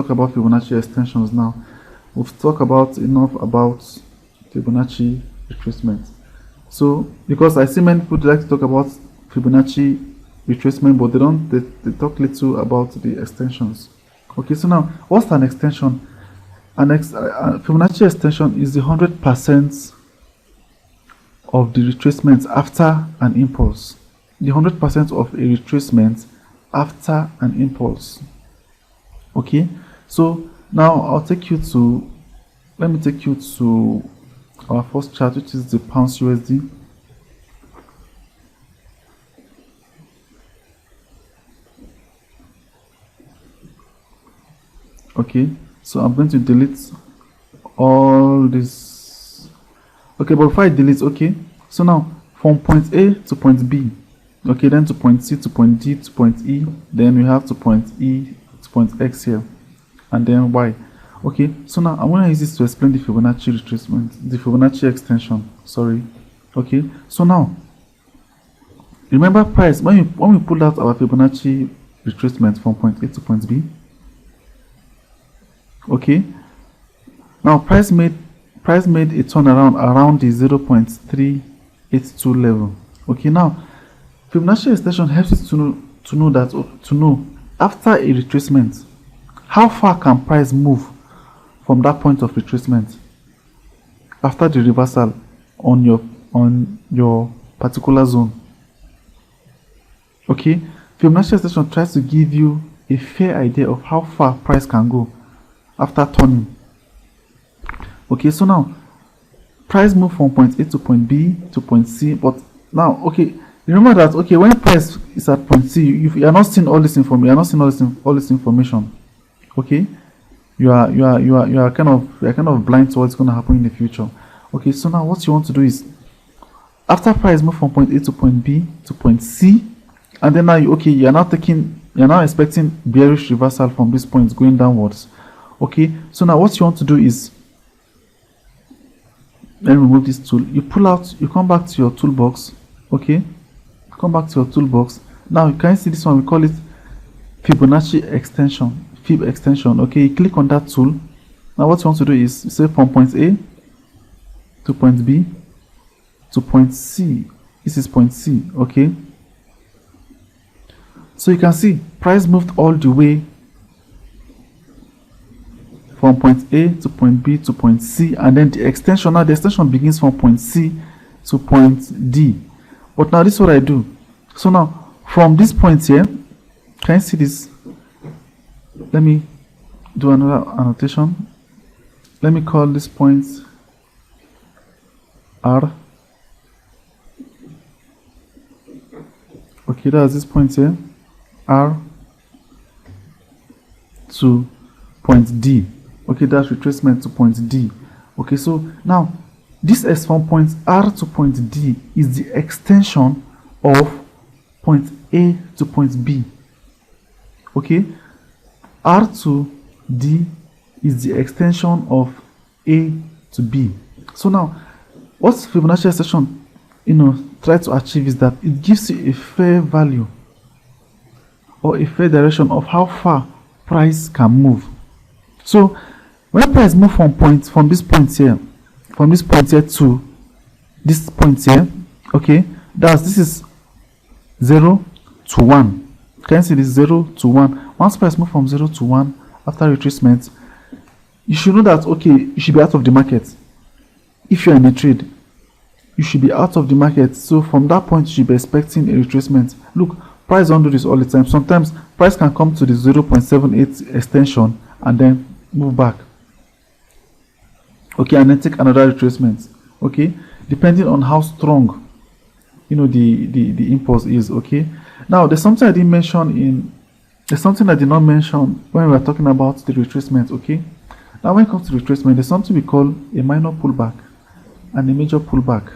talk about Fibonacci extensions now. We've talked about enough about Fibonacci retracement. So, because I see many people like to talk about Fibonacci retracement, but they talk little about the extensions. Okay, so now, what's an extension? Fibonacci extension is the 100% of the retracement after an impulse. The 100% of a retracement after an impulse. Okay, so now let me take you to our first chart, which is the pounds USD. Okay, so I'm going to delete all this. Okay, but before I delete, okay, so now from point A to point B, okay, then to point C to point D to point E, then we have to point E to point X here, and then Y. Okay, so now I'm going to use this to explain the Fibonacci retracement, the Fibonacci extension. Sorry. Okay, so now remember price when we pulled out our Fibonacci retracement from point A to point B. Okay, now price made a turnaround around the 0.382 level. Okay, now Fibonacci extension helps us to know after a retracement, how far can price move from that point of retracement after the reversal on your particular zone. Okay, Fibonacci extension tries to give you a fair idea of how far price can go after turning. Okay, so now price move from point A to point B to point C, but now, okay, remember that, okay, when price is at point C, you are not seeing all this information. You are not seeing all this information. Okay, you are kind of blind to what's going to happen in the future. Okay, so now what you want to do is, after price move from point A to point B to point C, and then now you are now expecting bearish reversal from this point going downwards. Okay, so now what you want to do is, let me remove this tool. You come back to your toolbox. Okay, come back to your toolbox. Now you can see this one, we call it Fibonacci extension, Fib extension. Okay, you click on that tool. Now what you want to do is, say from point A to point B to point C. This is point C. Okay, so you can see price moved all the way from point A to point B to point C, and then the extension begins from point C to point D. But now this is what I do. So now from this point here, can you see this? Let me do another annotation. Let me call this point R. Okay, that's this point here, R to point D. Okay, that's retracement to point D. Okay, so now this is from point R to point D is the extension of point A to point B. Okay, R to D is the extension of A to B. So now what Fibonacci extension try to achieve is that it gives you a fair value or a fair direction of how far price can move. So when price move from this point here to this point here, okay, this is 0 to 1. Can you see this 0 to 1? Once price move from 0 to 1 after retracement, you should know that, okay, you should be out of the market. If you are in a trade, you should be out of the market. So from that point, you should be expecting a retracement. Look, price don't do this all the time. Sometimes price can come to the 0.78 extension and then move back. Okay, and then take another retracement. Okay, depending on how strong the impulse is. Okay, now there's something I didn't mention there's something I did not mention when we were talking about the retracement. Okay, now when it comes to retracement, there's something we call a minor pullback and a major pullback.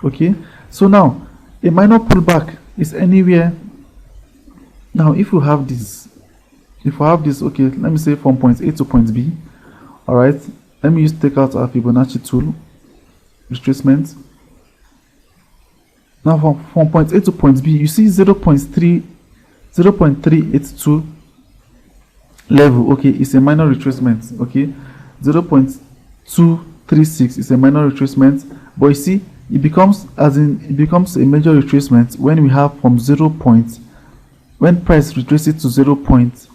Okay, so now a minor pullback is anywhere. Now if we have this, okay, let me say from point A to point B. All right, let me take out our Fibonacci tool, retracement. Now from point A to point B, you see 0.382 level, okay, is a minor retracement. Okay, 0.236 is a minor retracement, but you see it becomes a major retracement when we have from when price retraces to 0.5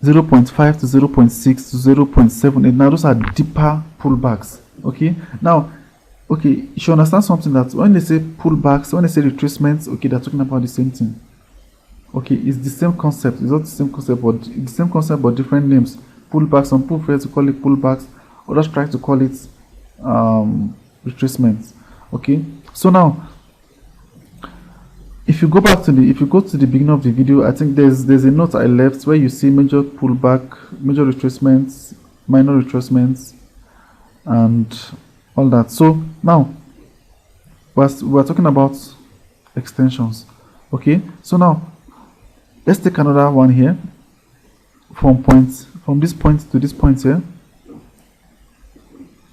to 0.6 to 0.78. Now those are deeper pullbacks. Okay, now okay, you should understand something, that when they say pullbacks, when they say retracements, okay, they're talking about the same thing. Okay, it's the same concept. It's not the same concept, but the same concept but different names. Pullbacks, some people prefer to call it pullbacks, others try to call it retracements. Okay, so now if you go to the beginning of the video, I think there's a note I left where you see major pullback, major retracements, minor retracements, and all that. So now we're talking about extensions. Okay, so now let's take another one here, from this point to this point here.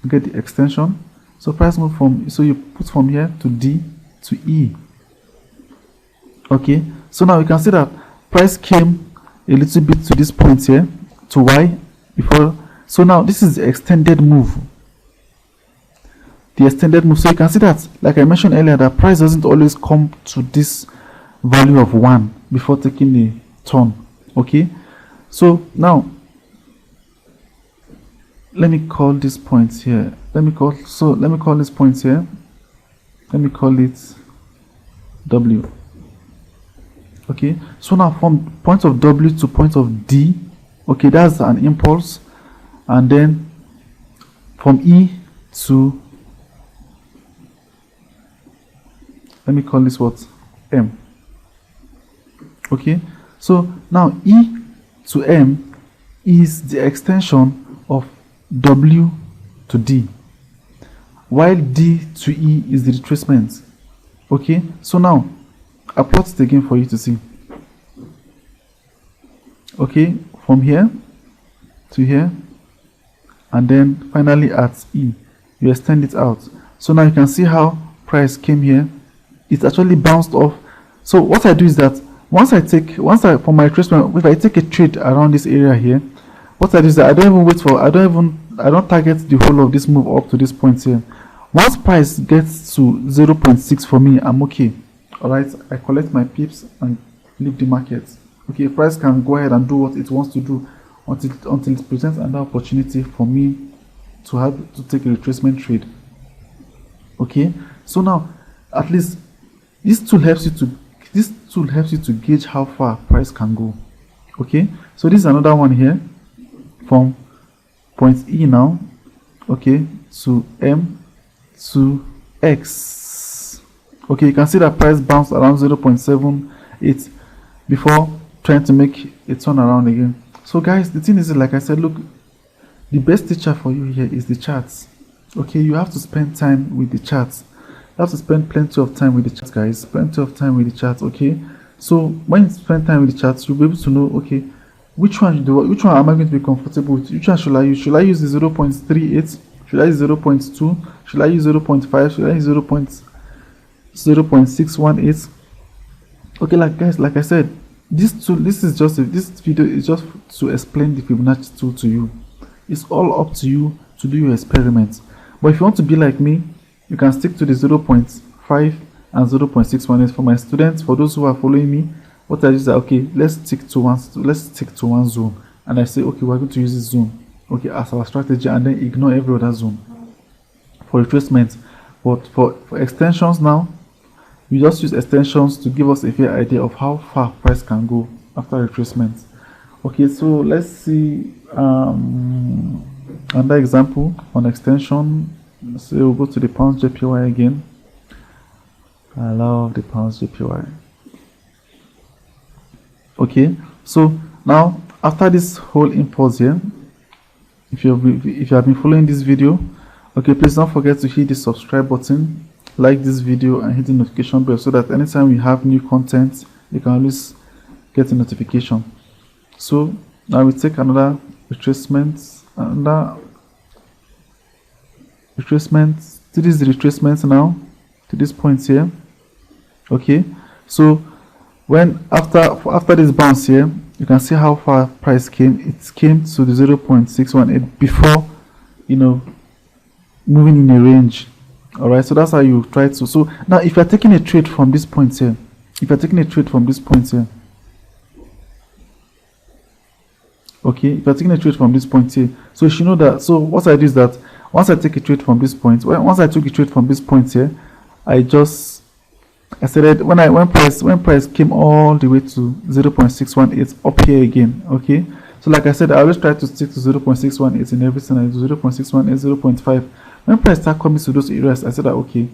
Get the extension. So price move so you put from here to D to E. Okay, so now you can see that price came a little bit to this point here, to Y before. So now this is the extended move. So you can see that, like I mentioned earlier, that price doesn't always come to this value of 1 before taking a turn. Okay, so now let me call this point here. Let me call this point here. Let me call it W. Okay, so now from point of W to point of D, okay, that's an impulse, and then from E to, let me call this what? M. Okay, so now E to M is the extension of W to D, while D to E is the retracement. Okay, so now I plot it again for you to see. Okay, from here to here, and then finally at E, you extend it out. So now you can see how price came here. It actually bounced off. So what I do is that once I for my retracement, if I take a trade around this area here, what I do is that I don't target the whole of this move up to this point here. Once price gets to 0.6 for me, I'm okay. Alright, I collect my pips and leave the market. Okay, price can go ahead and do what it wants to do until it presents another opportunity for me to have to take a retracement trade. Okay, so now at least this tool helps you to gauge how far price can go. Okay, so this is another one here, from point E now, okay, to M to X. Okay, you can see that price bounced around 0.78 before trying to make a turn around again. So guys, the thing is, like I said, look, the best teacher for you here is the charts. Okay, you have to spend time with the charts. You have to spend plenty of time with the charts, guys. Plenty of time with the charts. Okay, so when you spend time with the charts, you'll be able to know, okay, which one am I going to be comfortable with? Which one should I use? Should I use the 0.38? Should I use 0.2? Should I use 0.5? Should I use 0.618? Okay, like I said, this video is just to explain the Fibonacci tool to you. It's all up to you to do your experiments. But if you want to be like me, you can stick to the 0.5 and 0.618. For my students, for those who are following me, what I do is that, okay, let's stick to one zone, and I say, okay, we're going to use this zone, okay, as our strategy, and then ignore every other zone for retracement. But for extensions now, we just use extensions to give us a fair idea of how far price can go after retracement. Okay, so let's see another example on extension. So we'll go to the pounds JPY again. I love the pounds JPY. Okay, so now after this whole impulse here, if you have been following this video, okay, please don't forget to hit the subscribe button, like this video, and hit the notification bell so that anytime we have new content, you can always get a notification. So now we take another retracement, this is the retracement now to this point here. Okay, so when after this bounce here, you can see how far price came. It came to the 0.618 before, you know, moving in a range. All right, so that's how you try to. So now if you're taking a trade from this point here, okay, if you're taking a trade from this point here, so you should know that. So what I do is that once I take a trade from this point, once I took a trade from this point here, I said when price came all the way to 0.618 up here again. Okay, so like I said, I always try to stick to 0.618 in everything I do. 0.618, 0.5. When price start coming to those areas, I said that okay,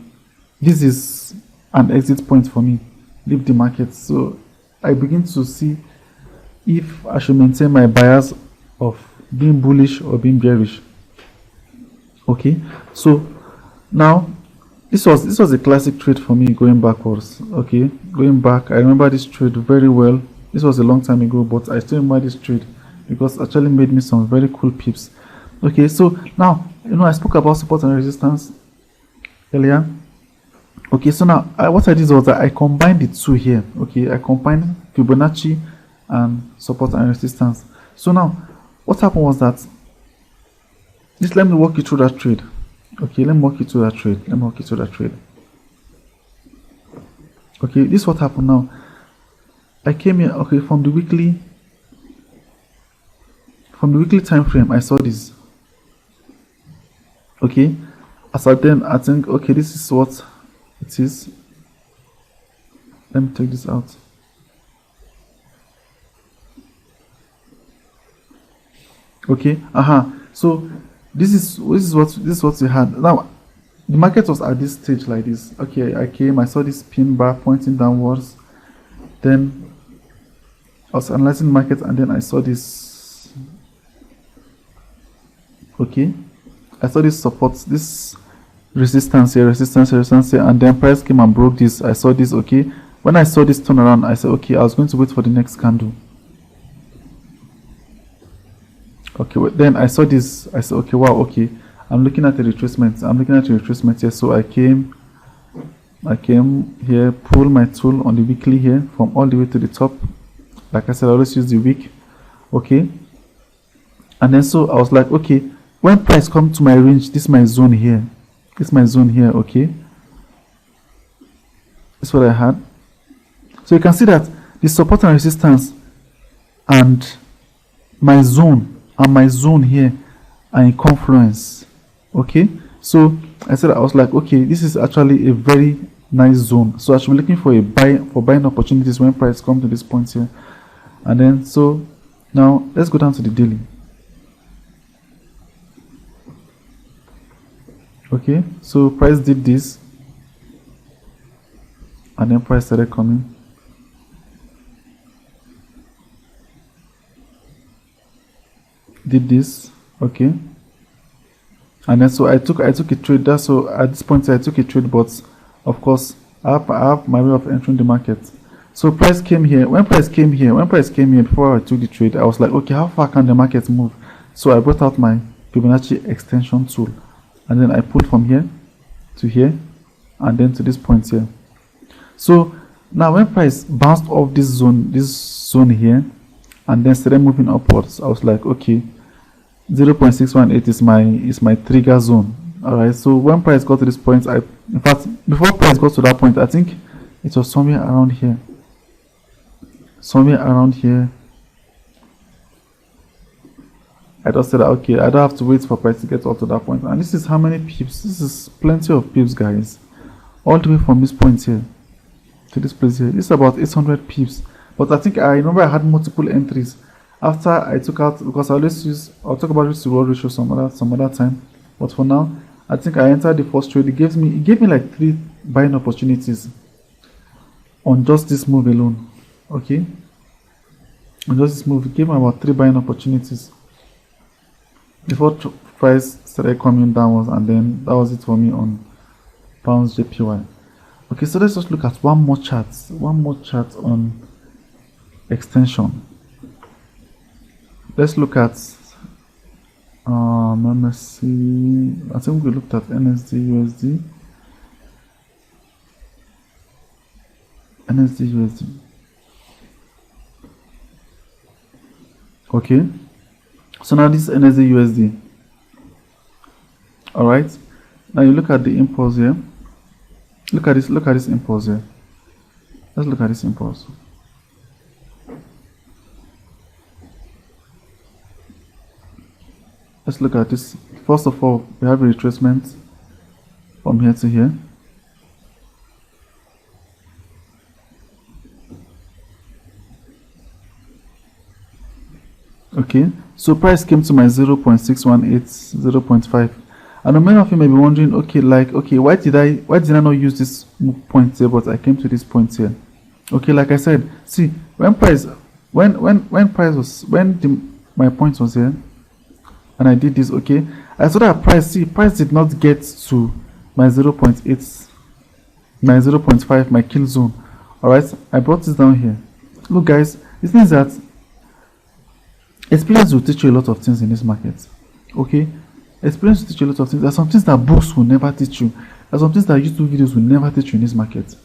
this is an exit point for me. Leave the market. So I begin to see if I should maintain my bias of being bullish or being bearish. Okay, so now this was a classic trade for me going backwards. Okay, going back, I remember this trade very well. This was a long time ago, but I still remember this trade because it actually made me some very cool pips. Okay, so now I spoke about support and resistance earlier. Okay, so now what I did was that I combined the two here. Okay, I combined Fibonacci and support and resistance. So now what happened was that let me walk you through that trade. Okay, let me walk you through that trade. Okay, this is what happened now. I came here, okay, from the weekly time frame. I saw this. Okay, as I think okay, this is what it is. Let me take this out. Okay, so this is what we had. Now the market was at this stage like this. Okay, I saw this pin bar pointing downwards, then I was analyzing the market, and then I saw this. Okay, I saw this support, this resistance here, and then price came and broke this. I saw this. Okay, when I saw this turn around, I said okay, I was going to wait for the next candle. Okay, then I saw this. I said okay, wow, okay, I'm looking at the retracement. Here. So I came here, pull my tool on the weekly here from all the way to the top. Like I said, I always use the wick. Okay, and then so I was like, okay, when price come to my range, this is my zone here. Okay, that's what I had. So you can see that the support and resistance and my zone here are in confluence. Okay, so I was like, okay, this is actually a very nice zone. So I should be looking for buying opportunities when price come to this point here. And then so now let's go down to the daily. Okay, so price did this, and then price started coming. Did this, okay, and then so I took a trade. That's so at this point I took a trade, but of course I have my way of entering the market. So price came here. When price came here before I took the trade, I was like, okay, how far can the market move? So I brought out my Fibonacci extension tool, and then I pulled from here to here, and then to this point here. So now when price bounced off this zone here, and then started moving upwards, I was like, okay, 0.618 is my trigger zone. All right, so when price got to this point, in fact before price got to that point, I think it was somewhere around here. I just said, okay, I don't have to wait for price to get up to that point. And this is how many pips? This is plenty of pips, guys, all the way from this point here to this place here. This is about 800 pips. But I think I remember I had multiple entries after I took out, because I'll talk about risk to reward ratio some other time. But for now, I think I entered the first trade. It gave me like 3 buying opportunities on just this move alone. Okay, on just this move, it gave me about 3 buying opportunities before price started coming downwards, and then that was it for me on pounds JPY. Okay, so let's just look at one more chart on extension. Let's look at let me see, I think we looked at NSD USD. Okay, so now this is NSD USD. All right, now you look at the impulse here. Look at this impulse here. Let's look at this impulse. Let's look at this. First of all, we have a retracement from here to here. Okay, so price came to my 0.618, 0.5. And many of you may be wondering, okay, like, okay, why did I not use this point here, but I came to this point here? Okay, like I said, see, when my point was here, and I did this, okay, I saw that price did not get to my 0.8, my 0.5, my kill zone. All right, I brought this down here. Look, guys, it means that experience will teach you a lot of things in this market. Okay, experience will teach you a lot of things. There are some things that books will never teach you. There are some things that YouTube videos will never teach you in this market.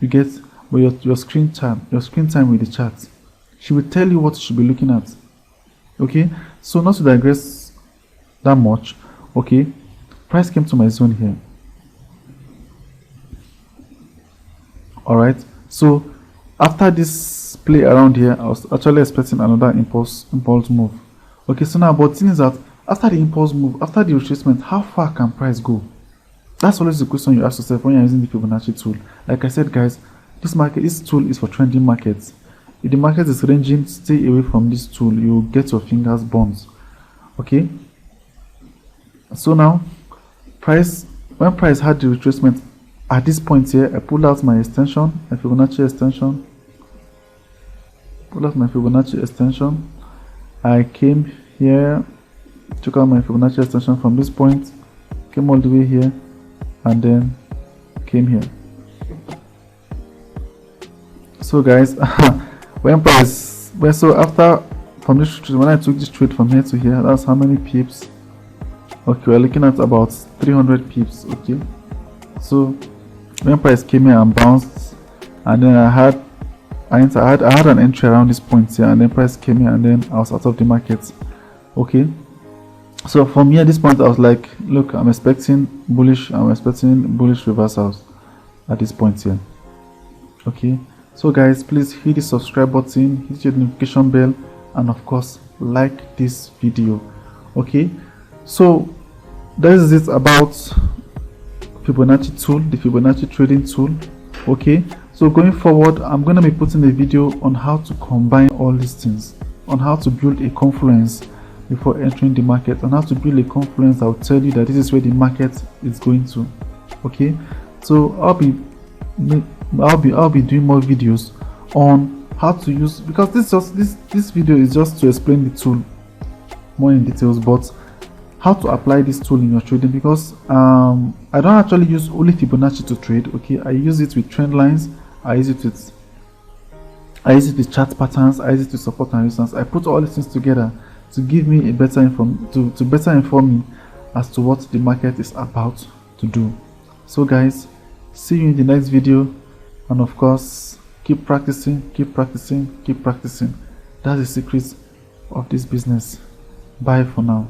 You get, but your screen time with the chart, she will tell you what you should be looking at. Okay, so not to digress that much. Okay, price came to my zone here. All right, so after this play around here, I was actually expecting another impulse move. Okay, so now, but the thing is that after the impulse move, after the retracement, how far can price go? That's always the question you ask yourself when you're using the Fibonacci tool. Like I said, guys, this tool is for trending markets. If the market is ranging, stay away from this tool. You will get your fingers burned. Okay, so now when price had the retracement at this point here, I pulled out my extension, my Fibonacci extension. I came here, took out my Fibonacci extension from this point, came all the way here, and then came here. So guys, when I took this trade from here to here, that's how many pips? Okay, we're looking at about 300 pips. Okay, so when price came here and bounced, and then I had an entry around this point here, and then price came here, and then I was out of the market. Okay, so from here, this point, I was like, look, I'm expecting bullish reversals at this point here. Okay, so guys, please hit the subscribe button, hit your notification bell, and of course like this video. Okay, so that is it about Fibonacci tool, the Fibonacci trading tool. Okay, so going forward, I'm going to be putting a video on how to combine all these things, on how to build a confluence before entering the market, on how to build a confluence that will tell you that this is where the market is going to. Okay, so I'll be doing more videos on how to use, because this video is just to explain the tool more in details, but how to apply this tool in your trading, because I don't actually use only Fibonacci to trade. Okay, I use it with trend lines, I use it with chart patterns, I use it with support and resistance. I put all these things together to give me a better to better inform me as to what the market is about to do. So guys, see you in the next video, and of course keep practicing. That's the secret of this business. Bye for now.